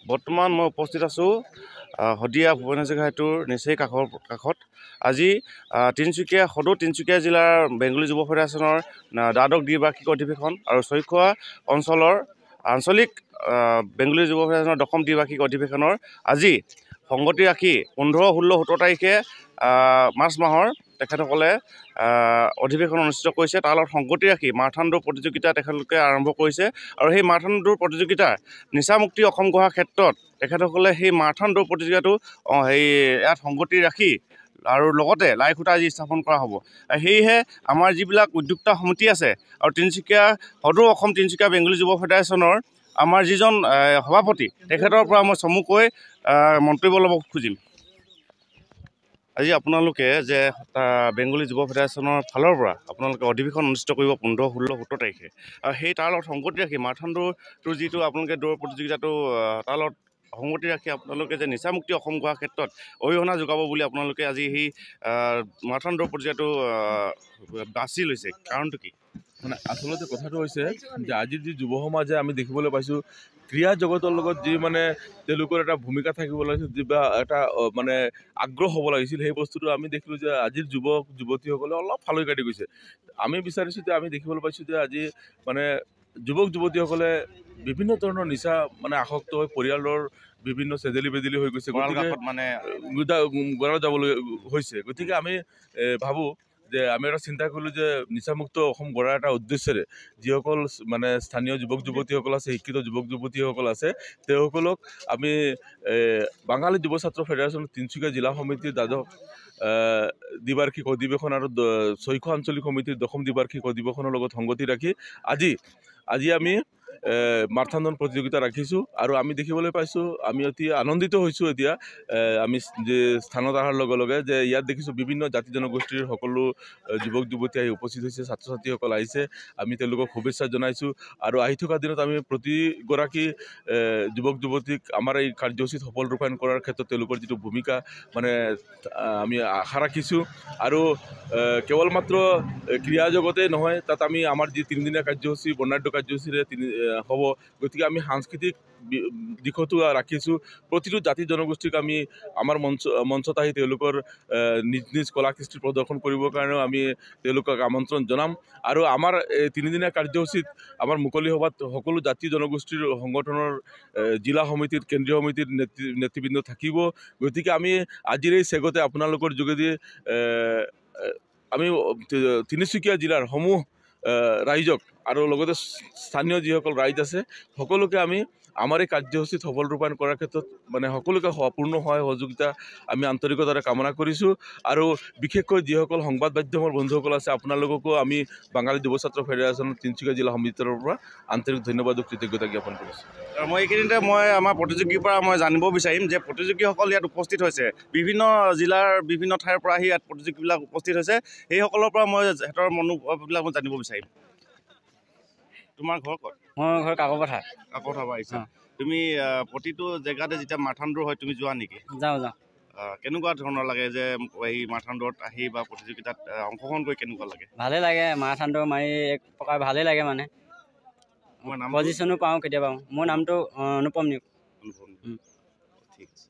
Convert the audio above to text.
বৰ্তমান মই উপস্থিত আছোঁ শদিয়া ভুৱনেশ্বৰ ঘাইটোৰ নিচেই কাষত। আজি সদৌ তিনিচুকীয়া জিলাৰ বেংগলী যুৱ ফেডাৰেশ্যনৰ দ্বাদশ দ্বিবাৰ্ষিক অধিৱেশন আৰু চৈখোৱা অঞ্চলৰ আঞ্চলিক বেংগলী যুৱ ফেডাৰেশ্যনৰ দশম দ্বিবাৰ্ষিক অধিৱেশনৰ আজি সংগতি ৰাখি 15, 16, 17 তাৰিখে মাৰ্চ মাহৰ তেখেতসকলে অধিৱেশন অনুষ্ঠিত কৰিছে। তাৰ লগত সংগতি ৰাখি মাৰাথন দৌৰ প্ৰতিযোগিতা তেখেতলোকে আৰম্ভ কৰিছে আৰু সেই মাৰাথন দৌৰ প্ৰতিযোগিতাৰ নিচামুক্তি অসম গঢ়াৰ ক্ষেত্ৰত তেখেতসকলে সেই মাৰাথন দৌৰ প্ৰতিযোগিতাটো ইয়াত সংগতি ৰাখি আৰু লগতে লাই খুঁটা আজি স্থাপন কৰা হ'ব। সেয়েহে আমাৰ যিবিলাক উদ্যোক্তা সমিতি আছে আৰু সদৌ অসম তিনিচুকীয়া বেংগলী যুৱ ফেডাৰেশ্যনৰ আমাৰ যিজন সভাপতি তেখেতৰ পৰা মই চমুকৈ মন্তব্য ল'ব খুজিম। আজি আপোনালোকে যে বেংগলী যুৱ ফেডাৰেশ্যনৰ ফালৰ পৰা আপোনালোকে অধিৱেশন অনুষ্ঠিত কৰিব 15, 16, 17 তাৰিখে আৰু সেই তাৰ লগত সংগতি ৰাখি মাৰাথন দৌৰটো যিটো আপোনালোকে দৌৰ প্ৰতিযোগিতাটো তাৰ লগত সংগতি ৰাখি আপোনালোকে যে নিচামুক্তি অসম গঢ়াৰ ক্ষেত্ৰত অৰিহণা যোগাব বুলি আপোনালোকে আজি সেই মাৰাথন দৌৰ প্ৰতিযোগিতাটো বাছি লৈছে, কাৰণটো কি? মানে আচলতে কথাটো হৈছে যে আজিৰ যি যুৱ সমাজে আমি দেখিবলৈ পাইছোঁ ক্ৰীড়া জগতৰ লগত যি মানে তেওঁলোকৰ এটা ভূমিকা থাকিব লাগিছিল, বা এটা মানে আগ্ৰহ হ'ব লাগিছিল, সেই বস্তুটো আমি দেখিলোঁ যে আজিৰ যুৱক যুৱতীসকলে অলপ ফালৈ কাটি গৈছে। আমি বিচাৰিছোঁ যে আমি দেখিবলৈ পাইছোঁ যে আজি মানে যুৱক যুৱতীসকলে বিভিন্ন ধৰণৰ নিচা মানে আসক্ত হৈ পৰিয়ালৰ বিভিন্ন চেদেলি বেদেলি হৈ গৈছে, মানে গড়ালত যাবলৈ হৈছে। গতিকে আমি ভাবোঁ যে আমি এটা চিন্তা কৰিলোঁ যে নিচামুক্ত অসম গঢ়াৰ এটা উদ্দেশ্যেৰে যিসকল মানে স্থানীয় যুৱক যুৱতীসকল আছে, শিক্ষিত যুৱক যুৱতীসকল আছে, তেওঁসকলক আমি বাঙালী যুৱ ছাত্ৰ ফেডাৰেশ্যন তিনিচুকীয়া জিলা সমিতিৰ দ্বাদশ দ্বিবাৰ্ষিক অধিৱেশন আৰু চৈখোৱা আঞ্চলিক সমিতিৰ দশম দ্বিবাৰ্ষিক অধিৱেশনৰ লগত সংগতি ৰাখি আজি আমি মাৰাথন দৌৰ প্ৰতিযোগিতা ৰাখিছোঁ আৰু আমি দেখিবলৈ পাইছোঁ, আমি অতি আনন্দিত হৈছোঁ। এতিয়া আমি যে স্থানত অহাৰ লগে লগে যে ইয়াত দেখিছোঁ বিভিন্ন জাতি জনগোষ্ঠীৰ সকলো যুৱক যুৱতী আহি উপস্থিত হৈছে, ছাত্ৰ ছাত্ৰীসকল আহিছে, আমি তেওঁলোকক শুভেচ্ছা জনাইছোঁ আৰু আহি থকা দিনত আমি প্ৰতিগৰাকী যুৱক যুৱতীক আমাৰ এই কাৰ্যসূচীত সফল ৰূপায়ণ কৰাৰ ক্ষেত্ৰত তেওঁলোকৰ যিটো ভূমিকা মানে আমি আশা ৰাখিছোঁ। আৰু কেৱল মাত্ৰ ক্ৰীড়া জগতে নহয়, তাত আমি আমাৰ যি 3 দিনীয়া কাৰ্যসূচী বৰ্ণাঢ্য কাৰ্যসূচীৰে হ'ব, গতিকে আমি সাংস্কৃতিক দিশতো ৰাখিছোঁ। প্ৰতিটো জাতি জনগোষ্ঠীক আমি আমাৰ মঞ্চত আহি তেওঁলোকৰ নিজ নিজ কলা কৃষ্টি প্ৰদৰ্শন কৰিবৰ কাৰণেও আমি তেওঁলোকক আমন্ত্ৰণ জনাম। আৰু আমাৰ 3 দিনীয়া কাৰ্যসূচীত আমাৰ মুকলি সভাত সকলো জাতি জনগোষ্ঠীৰ সংগঠনৰ জিলা সমিতিৰ কেন্দ্ৰীয় সমিতিৰ নেতৃবৃন্দ থাকিব। গতিকে আমি আজিৰ এই চেগতে আপোনালোকৰ যোগেদি আমি তিনিচুকীয়া জিলাৰ সমূহ ৰাইজক আৰু লগতে স্থানীয় যিসকল ৰাইজ আছে সকলোকে আমি আমাৰ এই কাৰ্যসূচীত সফল ৰূপায়ণ কৰাৰ ক্ষেত্ৰত মানে সকলোকে পূৰ্ণ সহায় সহযোগিতা আমি আন্তৰিকতাৰে কামনা কৰিছোঁ। আৰু বিশেষকৈ যিসকল সংবাদ মাধ্যমৰ বন্ধুসকল আছে, আপোনালোককো আমি বাঙালী যুৱ ছাত্ৰ ফেডাৰেশ্যনৰ তিনিচুকীয়া জিলা সমিতিৰ পৰা আন্তৰিক ধন্যবাদ আৰু কৃতজ্ঞতা জ্ঞাপন কৰিছোঁ। মই এইকেইদিনতে আমাৰ প্ৰতিযোগীৰ পৰা মই জানিব বিচাৰিম যে প্ৰতিযোগীসকল ইয়াত উপস্থিত হৈছে, বিভিন্ন জিলাৰ বিভিন্ন ঠাইৰ পৰা আহি ইয়াত প্ৰতিযোগীবিলাক উপস্থিত হৈছে, সেইসকলৰ পৰা মই সিহঁতৰ মনোভাৱবিলাক মই জানিব বিচাৰিম। তোমাৰ ঘৰ ক'ত? মোৰ ঘৰ কাকপথাৰ পৰা আহিছা। তুমি প্ৰতিটো জেগাতে যেতিয়া মাৰাথন দৌৰ হয় তুমি যোৱা নেকি? যাওঁ। কেনেকুৱা ধৰণৰ লাগে যে এই মাৰাথন দৌৰত আহি বা প্ৰতিযোগিতাত অংশগ্ৰহণ কৰি কেনেকুৱা লাগে? ভালেই লাগে, মাৰাথন দৌৰ মাৰি এক প্ৰকাৰ ভালেই লাগে, মানে পজিশ্যনো পাওঁ কেতিয়াবা। মোৰ নামটো অনুপম নিয়োগ। ঠিক আছে।